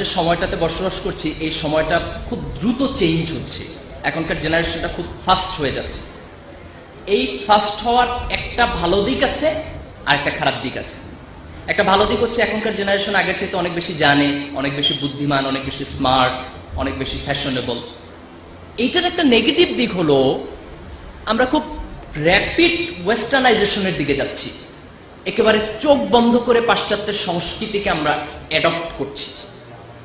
যে সময়টাতে বসবাস করছি এই সময়টা খুব দ্রুত চেঞ্জ হচ্ছে। এখনকার জেনারেশনটা খুব ফাস্ট হয়ে যাচ্ছে। এই ফাস্ট হওয়ার একটা ভালো দিক আছে আর একটা খারাপ দিক আছে। একটা ভালো দিক হচ্ছে এখনকার জেনারেশন আগের চাইতে অনেক বেশি জানে, অনেক বেশি বুদ্ধিমান, অনেক বেশি স্মার্ট, অনেক বেশি ফ্যাশনেবল। এইটার একটা নেগেটিভ দিক হলো আমরা খুব র্যাপিড ওয়েস্টার্নাইজেশনের দিকে যাচ্ছি। একেবারে চোখ বন্ধ করে পাশ্চাত্যের সংস্কৃতিকে আমরা অ্যাডপ্ট করছি।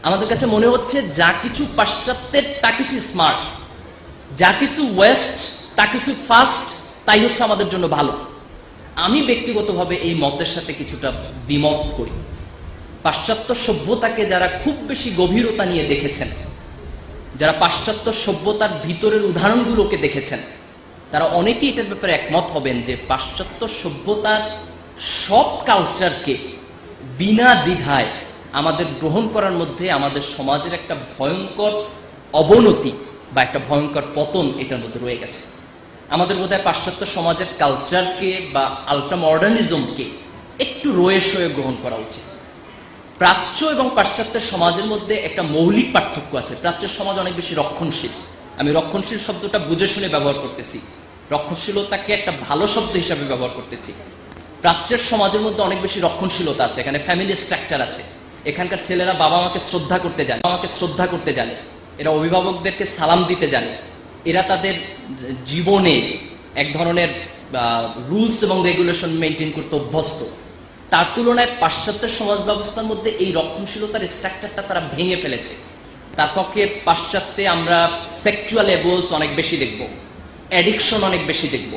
আমাদের কাছে মনে হচ্ছে যা কিছু পাশ্চাত্যের তা কিছু স্মার্ট, যা কিছু ওয়েস্ট তা কিছু ফাস্ট, তাই হচ্ছে আমাদের জন্য ভালো। আমি ব্যক্তিগতভাবে এই মতের সাথে কিছুটা দ্বিমত করি। পাশ্চাত্য সভ্যতাকে যারা খুব বেশি গভীরতা নিয়ে দেখেছেন, যারা পাশ্চাত্য সভ্যতার ভিতরের উদাহরণগুলোকে দেখেছেন, তারা অনেকেই এটার ব্যাপারে একমত হবেন যে পাশ্চাত্য সভ্যতার সব কালচারকে বিনা দ্বিধায় আমাদের গ্রহণ করার মধ্যে আমাদের সমাজের একটা ভয়ঙ্কর অবনতি বা একটা ভয়ঙ্কর পতন এটার মধ্যে রয়ে গেছে। আমাদের বোধহয় পাশ্চাত্য সমাজের কালচারকে বা আল্ট্রা মডার্নিজমকে একটু রয়ে সয়ে গ্রহণ করা উচিত। প্রাচ্য এবং পাশ্চাত্যের সমাজের মধ্যে একটা মৌলিক পার্থক্য আছে। প্রাচ্যের সমাজ অনেক বেশি রক্ষণশীল। আমি রক্ষণশীল শব্দটা বুঝে শুনে ব্যবহার করতেছি, রক্ষণশীলতাকে একটা ভালো শব্দ হিসাবে ব্যবহার করতেছি। প্রাচ্যের সমাজের মধ্যে অনেক বেশি রক্ষণশীলতা আছে। এখানে ফ্যামিলি স্ট্রাকচার আছে। এখানকার ছেলেরা বাবা মাকে শ্রদ্ধা করতে জানে, এরা অভিভাবকদেরকে সালাম দিতে জানে, এরা তাদের জীবনে এক ধরনের রুলস এবং রেগুলেশন মেনটেন করতে অভ্যস্ত। তার তুলনায় পাশ্চাত্যের সমাজ ব্যবস্থার মধ্যে এই রক্ষণশীলতার স্ট্রাকচারটা তারা ভেঙে ফেলেছে। তার পক্ষে পাশ্চাত্যে আমরা সেক্সুয়াল অ্যাবিউজ অনেক বেশি দেখব, অ্যাডিকশন অনেক বেশি দেখব,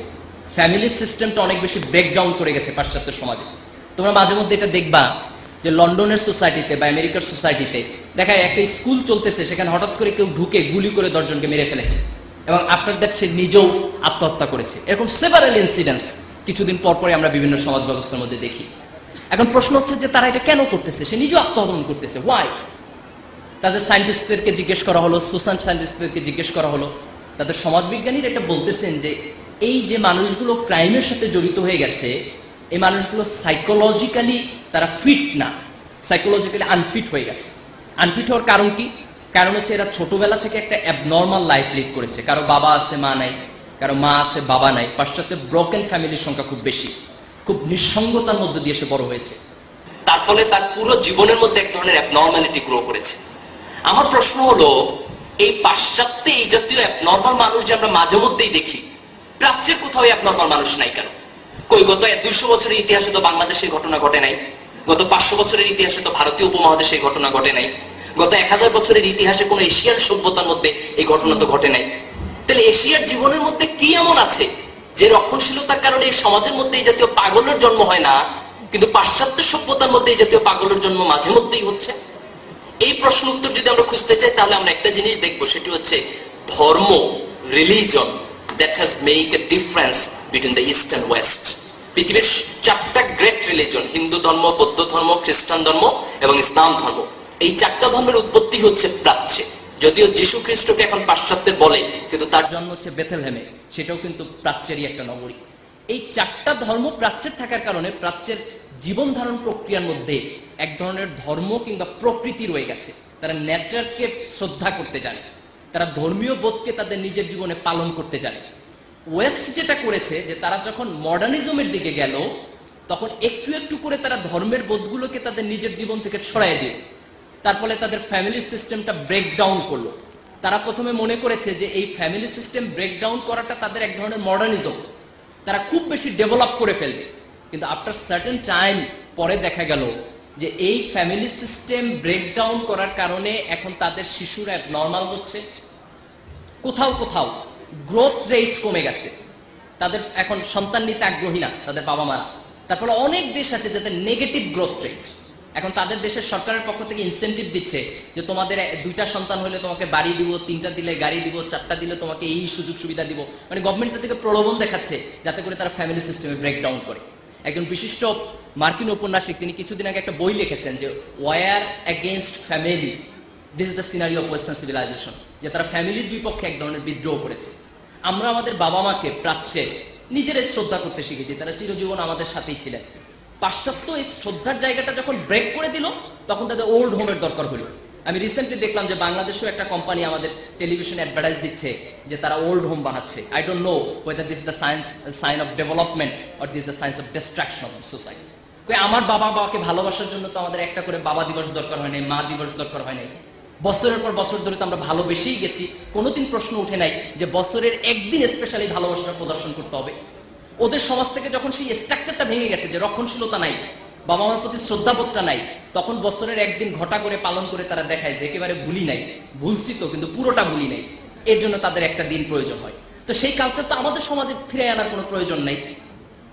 ফ্যামিলি সিস্টেমটা অনেক বেশি ব্রেকডাউন করে গেছে পাশ্চাত্য সমাজে। তোমরা মাঝে মধ্যে এটা দেখবা যে লন্ডনের সোসাইটিতে বা আমেরিকার সোসাইটিতে দেখা একটা স্কুল চলতেছে, সেখানে হঠাৎ করে কেউ ঢুকে গুলি করে 10 জনকে মেরে ফেলেছে এবং আফটার দ্যাট সে নিজেও আত্মহত্যা করেছে। এরকম সেভারাল ইনসিডেন্টস কিছুদিন পর পরে আমরা বিভিন্ন সমাজ ব্যবস্থার মধ্যে দেখি। এখন প্রশ্ন হচ্ছে যে তারা এটা কেন করতেছে? সে নিজেও আত্মহনন করতেছে, হোয়াই? তাদের সায়েন্টিস্টদেরকে জিজ্ঞেস করা হলো, সোশ্যাল সায়েন্টিস্টদেরকে জিজ্ঞেস করা হলো, তাদের সমাজবিজ্ঞানীরা এটা বলতেছেন যে এই যে মানুষগুলো ক্রাইমের সাথে জড়িত হয়ে গেছে, এই মানুষগুলো সাইকোলজিক্যালি তারা ফিট না, সাইকোলজিক্যালি আনফিট হয়ে গেছে। আনফিট হওয়ার কারণ কি? কারণ হচ্ছে এরা ছোটবেলা থেকে একটা অ্যাবনর্মাল লাইফ লিড করেছে। কারো বাবা আছে মা নাই, কারো মা আছে বাবা নাই। পাশ্চাত্যে ব্রোকেন ফ্যামিলির সংখ্যা খুব বেশি, খুব নিঃসঙ্গতার মধ্যে দিয়ে সে বড় হয়েছে। তার ফলে তার পুরো জীবনের মধ্যে এক ধরনের অ্যাবনর্মালিটি গ্রো করেছে। আমার প্রশ্ন হলো, এই পাশ্চাত্যে এই জাতীয় অ্যাবনর্মাল মানুষ যে আমরা মাঝে মধ্যেই দেখি, প্রাচ্যের কোথাও অ্যাবনর্মাল মানুষ নাই কেন? কই গত 200 বছরের ইতিহাসে তো বাংলাদেশের ঘটনা ঘটে নাই, গত 500 বছরের ইতিহাসে তো ভারতীয় উপমহাদেশের ঘটনা ঘটে নাই, গত 1000 বছরের ইতিহাসে কোন এশিয়ার সভ্যতার মধ্যে এই ঘটনা তো ঘটে নাই। তাহলে এশিয়ার জীবনের মধ্যে কি এমন আছে যে রক্ষণশীলতার কারণে এই সমাজের মধ্যে এই জাতীয় পাগলের জন্ম হয় না, কিন্তু পাশ্চাত্য সভ্যতার মধ্যে এই জাতীয় পাগলের জন্ম মাঝে মধ্যেই হচ্ছে? এই প্রশ্ন উত্তর যদি আমরা খুঁজতে চাই, তাহলে আমরা একটা জিনিস দেখবো, সেটি হচ্ছে ধর্ম, religion that has made a difference between the east and west. পৃথিবীর 4টা গ্রেট রিলিজন, হিন্দু ধর্ম, বৌদ্ধ ধর্ম, খ্রিস্টান ধর্ম এবং ইসলাম ধর্ম, এই 4টা ধর্মের উৎপত্তি হচ্ছে প্রাচ্যে। যদিও যীশু খ্রিস্টকে এখন পাশ্চাত্যের বলে, কিন্তু তার জন্ম হচ্ছে বেথলেহেমে, সেটাও কিন্তু প্রাচ্যেরই একটা নগরী। এই 4টা ধর্ম প্রাচ্যের থাকার কারণে প্রাচ্যের জীবন ধারণ প্রক্রিয়ার মধ্যে এক ধরনের ধর্ম কিংবা প্রকৃতি রয়ে গেছে। তারা নেচারকে শ্রদ্ধা করতে জানে, তারা ধর্মীয় বোধকে তাদের নিজের জীবনে পালন করতে জানে। ওয়েস্ট যেটা করেছে যে তারা যখন মডার্নিজমের দিকে গেল, তখন একটু একটু করে তারা ধর্মের বোধগুলোকে তাদের নিজের জীবন থেকে ছড়াই দিল। তার ফলে তাদের ফ্যামিলি সিস্টেমটা ব্রেকডাউন করলো। তারা প্রথমে মনে করেছে যে এই ফ্যামিলি সিস্টেম ব্রেকডাউন করাটা তাদের এক ধরনের মডার্নিজম, তারা খুব বেশি ডেভেলপ করে ফেলবে। কিন্তু আফটার সার্টেন টাইম পরে দেখা গেল যে এই ফ্যামিলি সিস্টেম ব্রেকডাউন করার কারণে এখন তাদের শিশুরা নর্মাল হচ্ছে, কোথাও কোথাও গ্রোথ রেট কমে গেছে, তাদের এখন সন্তান নিতে আগ্রহী না তাদের বাবা মারা। তার ফলে অনেক দেশ আছে যাদের নেগেটিভ গ্রোথ রেট। এখন তাদের দেশের সরকারের পক্ষ থেকে ইনসেন্টিভ দিচ্ছে যে তোমাদের 2টা সন্তান হলে তোমাকে বাড়ি দিব, 3টা দিলে গাড়ি দিব, 4টা দিলে তোমাকে এই সুযোগ সুবিধা দিব। মানে গভর্নমেন্টের থেকে প্রলোভন দেখাচ্ছে যাতে করে তারা ফ্যামিলি সিস্টেমে ব্রেকডাউন করে। একজন বিশিষ্ট মার্কিন ঔপন্যাসিক তিনি কিছুদিন আগে একটা বই লিখেছেন যে war against family, this is the scenario of western civilisation, যে তারা ফ্যামিলির বিপক্ষে এক ধরনের বিদ্রোহ করেছে। আমরা আমাদের বাবা মাকে প্রাচ্যে নিজেরাই শ্রদ্ধা করতে শিখেছি, তারা চিরজীবন আমাদের সাথেই ছিলেন। পাশ্চাত্য এই শ্রদ্ধার জায়গাটা যখন ব্রেক করে দিল, তখন তাদের ওল্ড হোমের দরকার হলো। আমি রিসেন্টলি দেখলাম যে বাংলাদেশেও একটা কোম্পানি আমাদের টেলিভিশন অ্যাডভার্টাইজ দিচ্ছে যে তারা ওল্ড হোম বানাচ্ছে। I don't know whether this is the sign of development or this the signs of destruction of society. আমার বাবাকে ভালোবাসার জন্য তো আমাদের একটা করে বাবা দিবস দরকার হয় নাই, মা দিবস দরকার হয় নাই। বছরের পর বছর ধরে তো আমরা ভালোবেসেই গেছি, কোনোদিন প্রশ্ন উঠে নাই যে বছরের একদিন স্পেশালি ভালোবাসাটা প্রদর্শন করতে হবে। ওদের সমাজ থেকে যখন সেই স্ট্রাকচারটা ভেঙে গেছে যে রক্ষণশীলতা নাই, বাবা মার প্রতি শ্রদ্ধাবোধটা নাই, তখন বছরের একদিন ঘটা করে পালন করে তারা দেখায় যে একেবারে ভুলি নাই, ভুলছি তো কিন্তু পুরোটা ভুলি নাই, এর জন্য তাদের একটা দিন প্রয়োজন হয়। তো সেই কালচার তো আমাদের সমাজে ফিরে আনার কোনো প্রয়োজন নাই।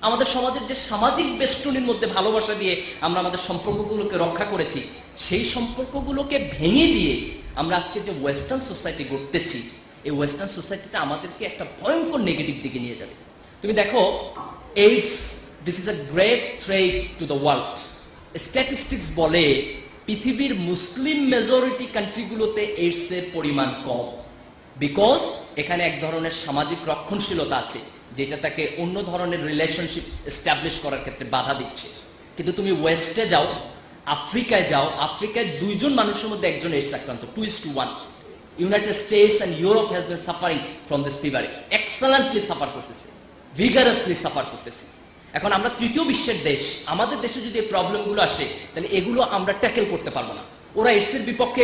আমাদের সমাজের যে সামাজিক বেষ্টনীর মধ্যে ভালোবাসা দিয়ে আমরা আমাদের সম্পর্কগুলোকে রক্ষা করেছি, সেই সম্পর্কগুলোকে ভেঙে দিয়ে আমরা আজকে যে ওয়েস্টার্ন সোসাইটি গড়তেছি, এই ওয়েস্টার্ন সোসাইটিটা আমাদেরকে একটা ভয়ঙ্কর নেগেটিভ দিকে নিয়ে যাবে। তুমি দেখো, AIDS, this is a great threat to the world. Statistics বলে পৃথিবীর মুসলিম মেজরিটি কান্ট্রিগুলোতে এইডস এর পরিমাণ কম, বিকজ এখানে এক ধরনের সামাজিক রক্ষণশীলতা আছে যেটা তাকে অন্য ধরনের রিলেশনশিপ এস্টাবলিশ করার ক্ষেত্রে বাধা দিচ্ছে। কিন্তু তুমি ওয়েস্টে যাও, আফ্রিকায় যাও, আফ্রিকায় 2 জন মানুষের মধ্যে একজন এইডস আক্রান্ত, 2:1। United States and Europe has been suffering from this fever, excellently suffer করতেছে, ভিগারাসলি সাফার করতেছে। এখন আমরা তৃতীয় বিশ্বের দেশ, আমাদের দেশে যদি এই প্রবলেমগুলো আসে তাহলে এগুলো আমরা ট্যাকেল করতে পারবো না। ওরা এর বিপক্ষে,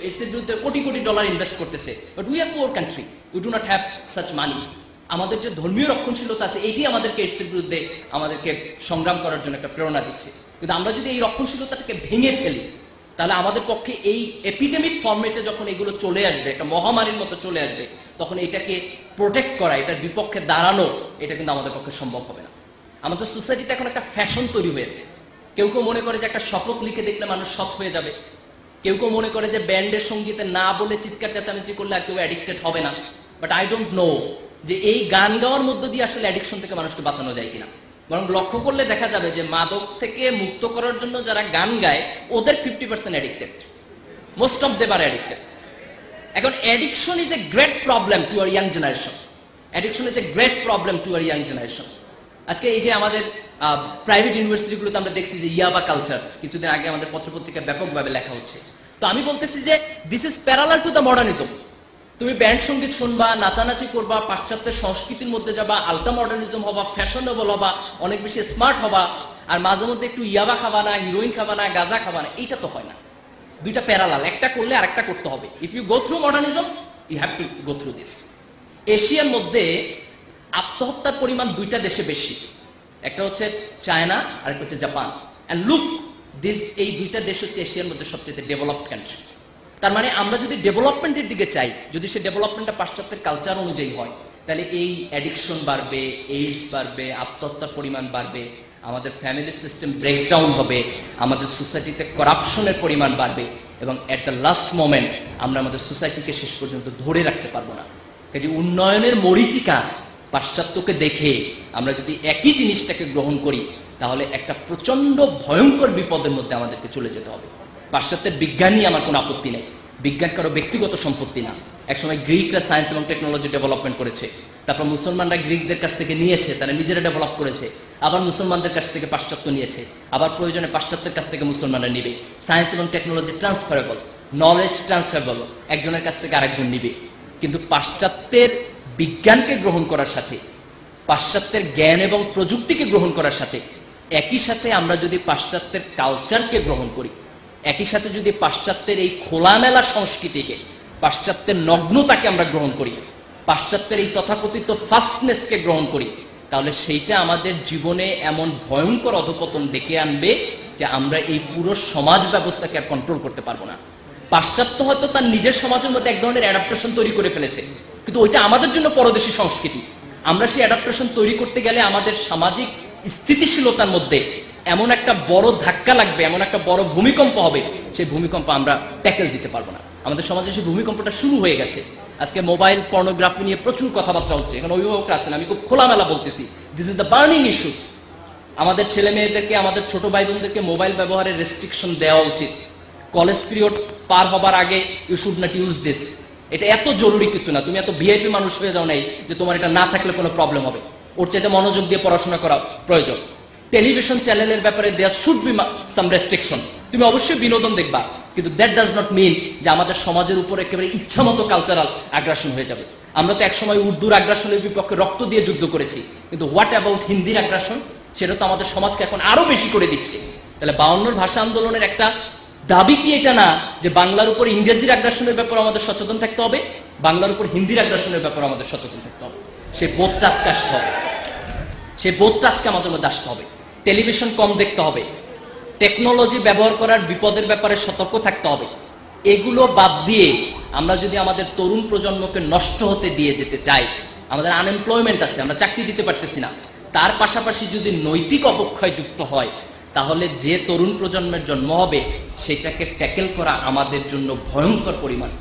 এর বিরুদ্ধে কোটি কোটি ডলার ইনভেস্ট করতেছে, but we are poor country, we do not have such money. আমাদের যে ধর্মীয় রক্ষণশীলতা আছে, এটি আমাদেরকে এর বিরুদ্ধে আমাদেরকে সংগ্রাম করার জন্য একটা প্রেরণা দিচ্ছে। কিন্তু আমরা যদি এই রক্ষণশীলতাটাকে ভেঙে ফেলি, তাহলে আমাদের পক্ষে এই এপিডেমিক ফর্মেটে যখন এগুলো চলে আসবে, একটা মহামারীর মতো চলে আসবে, তখন এটাকে প্রোটেক্ট করা, এটার বিপক্ষে দাঁড়ানো, এটা কিন্তু আমাদের পক্ষে সম্ভব হবে না। আমাদের সোসাইটিতে এখন একটা ফ্যাশন তৈরি হয়েছে। কেউ কেউ মনে করে যে একটা শপথ লিখে দেখলে মানুষ সৎ হয়ে যাবে, কেউ কেউ মনে করে যে ব্যান্ডের সঙ্গীতে না বলে চিৎকার চেঁচামেচি করলে আর কেউ অ্যাডিক্টেড হবে না। বাট আই ডোন্ট নো যে এই গান গাওয়ার মধ্য দিয়ে আসলে অ্যাডিকশন থেকে মানুষকে বাঁচানো যায় কিনা। বরং লক্ষ্য করলে দেখা যাবে যে মাদক থেকে মুক্ত করার জন্য যারা গান গায় ওদের 50% addicted, most of them are addicted. এখন addiction is a great problem to our young generation, addiction is a great problem to our young generation. আজকে এই যে আমাদের প্রাইভেট ইউনিভার্সিটিগুলোতে আমরা দেখছি যে ইয়াবা কালচার, কিছুদিন আগে আমাদের পত্রপত্রিকায় ব্যাপকভাবে লেখা হচ্ছে। তো আমি বলতেছি যে this is parallel to the modernism. তুমি ব্যান্ড সঙ্গীত শুনবা, নাচানাচি করবা, পাশ্চাত্যের সংস্কৃতির মধ্যে যাবা, আলট্রা মডার্নিজম হবা, ফ্যাশনেবল হবা, অনেক বেশি স্মার্ট হবা, আর মাঝে মধ্যে একটু ইয়াবা খাবা না, হিরোইন খাবা না, গাঁজা খাবা না, এইটা তো হয় না। দুইটা প্যারালাল, একটা করলে আরেকটা করতে হবে। If you go through modernism, you have to go through this. এশিয়ার মধ্যে আত্মহত্যার পরিমাণ 2টা দেশে বেশি, একটা হচ্ছে চায়না আর একটা হচ্ছে জাপান। এন্ড লুক দিস, এই 2টা দেশ হচ্ছে এশিয়ার মধ্যে সবচেয়ে ডেভেলপড কান্ট্রি। তার মানে আমরা যদি ডেভেলপমেন্টের দিকে চাই, যদি সে ডেভেলপমেন্টটা পাশ্চাত্যের কালচার অনুযায়ী হয়, তাহলে এই অ্যাডিকশন বাড়বে, এইডস বাড়বে, আত্মহত্যার পরিমাণ বাড়বে, আমাদের ফ্যামিলি সিস্টেম ব্রেকডাউন হবে, আমাদের সোসাইটিতে করাপশনের পরিমাণ বাড়বে, এবং এট দ্য লাস্ট মোমেন্ট আমরা আমাদের সোসাইটিকে শেষ পর্যন্ত ধরে রাখতে পারবো না। কাজে উন্নয়নের মরীচিকা পাশ্চাত্যকে দেখে আমরা যদি একই জিনিসটাকে গ্রহণ করি, তাহলে একটা প্রচন্ড ভয়ঙ্কর বিপদের মধ্যে আমাদেরকে চলে যেতে হবে। পাশ্চাত্যের বিজ্ঞানী আমার কোনো আপত্তি নেই, বিজ্ঞান কারো ব্যক্তিগত সম্পত্তি না। একসময় গ্রিকরা সায়েন্স এবং টেকনোলজি ডেভেলপমেন্ট করেছে, তারপর মুসলমানরা গ্রিকদের কাছ থেকে নিয়েছে, তারা নিজেরা ডেভেলপ করেছে, আবার মুসলমানদের কাছ থেকে পাশ্চাত্য নিয়েছে, আবার প্রয়োজনে পাশ্চাত্যের কাছ থেকে মুসলমানরা নিবে। সায়েন্স এবং টেকনোলজি ট্রান্সফারেবল, নলেজ ট্রান্সফারেবল, একজনের কাছ থেকে আরেকজন নিবে। কিন্তু পাশ্চাত্যের বিজ্ঞানকে গ্রহণ করার সাথে, পাশ্চাত্যের জ্ঞান এবং প্রযুক্তিকে গ্রহণ করার সাথে, একই সাথে আমরা যদি পাশ্চাত্যের কালচারকে গ্রহণ করি, একই সাথে যদি পাশ্চাত্যের এই খোলামেলা সংস্কৃতিকে, পাশ্চাত্যের নগ্নতাকে আমরা গ্রহণ করি, পাশ্চাত্যের এই তথাকথিত ফাস্টনেসকে গ্রহণ করি, তাহলে সেইটা আমাদের জীবনে এমন ভয়ঙ্কর অধপতন ডেকে আনবে যে আমরা এই পুরো সমাজ ব্যবস্থাকে আর কন্ট্রোল করতে পারবো না। পাশ্চাত্য হয়তো তার নিজের সমাজের মধ্যে এক ধরনের অ্যাডাপ্টেশন তৈরি করে ফেলেছে, কিন্তু ওইটা আমাদের জন্য পরদেশী সংস্কৃতি। আমরা সেই অ্যাডাপ্টেশন তৈরি করতে গেলে আমাদের সামাজিক স্থিতিশীলতার মধ্যে এমন একটা বড় ধাক্কা লাগবে, এমন একটা বড় ভূমিকম্প হবে, সেই ভূমিকম্প আমরা ট্যাকেল দিতে পারবো না। আমাদের সমাজে সেই ভূমিকম্পটা শুরু হয়ে গেছে। আজকে মোবাইল পর্নোগ্রাফি নিয়ে প্রচুর কথাবার্তা হচ্ছে, এখানে অভিভাবকরা আছেন, আমি খুব খোলামেলা বলতেছি, this is the burning issues. আমাদের ছেলে মেয়েদেরকে, আমাদের ছোট ভাই বোনদেরকে মোবাইল ব্যবহারের রেস্ট্রিকশন দেওয়া উচিত। কলেজ পিরিয়ড পার হবার আগে you should not use this. এটা এত জরুরি কিছু না, তুমি এত ভিআইপি মানুষ হয়ে যাও নাই যে তোমার এটা না থাকলে কোনো প্রবলেম হবে। ওর চাইতে মনোযোগ দিয়ে পড়াশোনা করা প্রয়োজন। টেলিভিশন চ্যানেলের ব্যাপারে there should be some restriction. তুমি অবশ্যই বিনোদন দেখবা, কিন্তু দ্যাট ডাজ নট মিন যে আমাদের সমাজের উপর একেবারে ইচ্ছামতো কালচারাল আগ্রাসন হয়ে যাবে। আমরা তো একসময় উর্দুর আগ্রাসনের বিপক্ষে রক্ত দিয়ে যুদ্ধ করেছি, কিন্তু হোয়াট অ্যাবাউট হিন্দির আগ্রাসন? সেটা তো আমাদের সমাজকে এখন আরো বেশি করে দিচ্ছে। তাহলে 52 ভাষা আন্দোলনের একটা দাবি কি এটা না যে বাংলার উপর ইংরেজির আগ্রাসনের ব্যাপারে আমাদের সচেতন থাকতে হবে, বাংলার উপর হিন্দির আগ্রাসনের ব্যাপারে আমাদের সচেতন থাকতে হবে? সেই বোধটা আজকে আসতে হবে, সেই বোধটা আজকে আমাদের মধ্যে আসতে হবে। টেলিভিশন কম দেখতে হবে, টেকনোলজি ব্যবহার করার বিপদের ব্যাপারে সতর্ক থাকতে হবে। এগুলো বাদ দিয়ে আমরা যদি আমাদের তরুণ প্রজন্মকে নষ্ট হতে দিয়ে যেতে চাই, আমাদের আনএমপ্লয়মেন্ট আছে, আমরা চাকরি দিতে পারতেছি না, তার পাশাপাশি যদি নৈতিক অবক্ষয় যুক্ত হয়, তাহলে যে তরুণ প্রজন্মের জন্ম হবে সেটাকে ট্যাকেল করা আমাদের জন্য ভয়ঙ্কর পরিমাণ